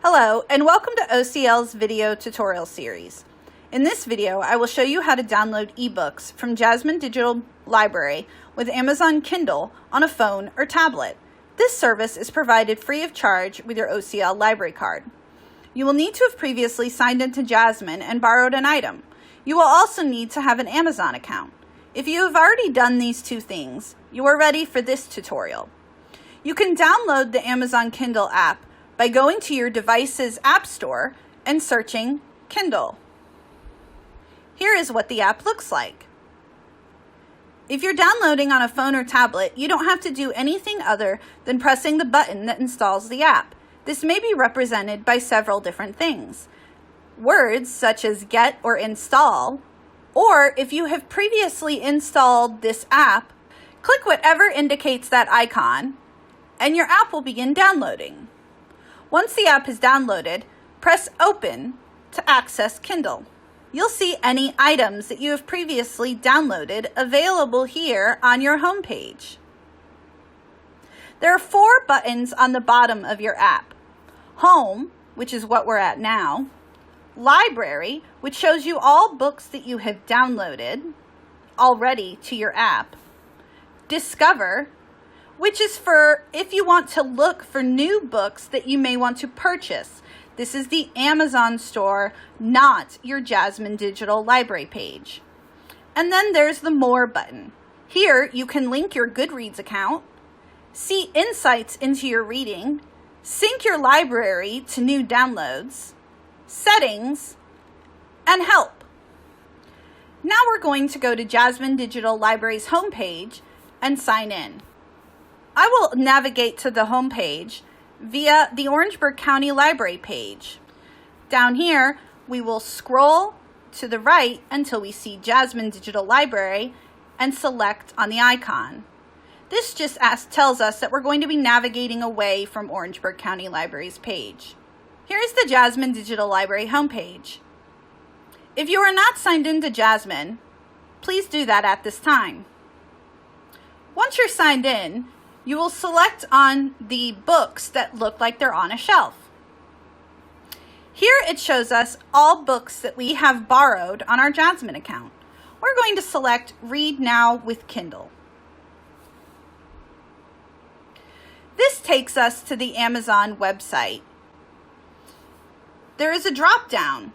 Hello, and welcome to OCL's video tutorial series. In this video, I will show you how to download ebooks from Jasmine Digital Library with Amazon Kindle on a phone or tablet. This service is provided free of charge with your OCL library card. You will need to have previously signed into Jasmine and borrowed an item. You will also need to have an Amazon account. If you have already done these two things, you are ready for this tutorial. You can download the Amazon Kindle app by going to your device's app store and searching Kindle. Here is what the app looks like. If you're downloading on a phone or tablet, you don't have to do anything other than pressing the button that installs the app. This may be represented by several different things. Words such as get or install, or if you have previously installed this app, click whatever indicates that icon and your app will begin downloading. Once the app is downloaded, press Open to access Kindle. You'll see any items that you have previously downloaded available here on your home page. There are 4 buttons on the bottom of your app. Home, which is what we're at now. Library, which shows you all books that you have downloaded already to your app. Discover, which is for if you want to look for new books that you may want to purchase. This is the Amazon store, not your Jasmine Digital Library page. And then there's the More button. Here you can link your Goodreads account, see insights into your reading, sync your library to new downloads, settings, and help. Now we're going to go to Jasmine Digital Library's homepage and sign in. I will navigate to the home page via the Orangeburg County Library page. Down here, we will scroll to the right until we see Jasmine Digital Library and select on the icon. This just tells us that we're going to be navigating away from Orangeburg County Library's page. Here is the Jasmine Digital Library homepage. If you are not signed into Jasmine, please do that at this time. Once you're signed in, you will select on the books that look like they're on a shelf. Here it shows us all books that we have borrowed on our Jasmine account. We're going to select Read Now with Kindle. This takes us to the Amazon website. There is a drop-down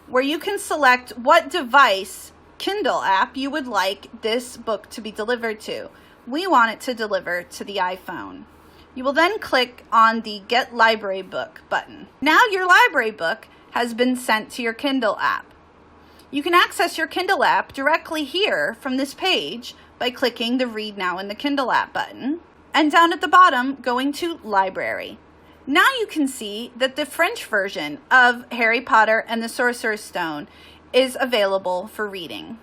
where you can select what device Kindle app you would like this book to be delivered to. We want it to deliver to the iPhone. You will then click on the Get Library Book button. Now your library book has been sent to your Kindle app. You can access your Kindle app directly here from this page by clicking the Read Now in the Kindle app button, and down at the bottom, going to Library. Now you can see that the French version of Harry Potter and the Sorcerer's Stone is available for reading.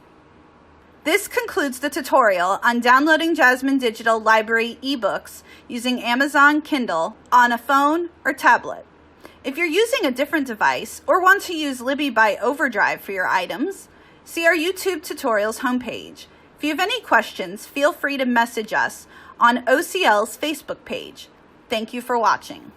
This concludes the tutorial on downloading Jasmine Digital Library ebooks using Amazon Kindle on a phone or tablet. If you're using a different device or want to use Libby by Overdrive for your items, see our YouTube tutorials homepage. If you have any questions, feel free to message us on OCL's Facebook page. Thank you for watching.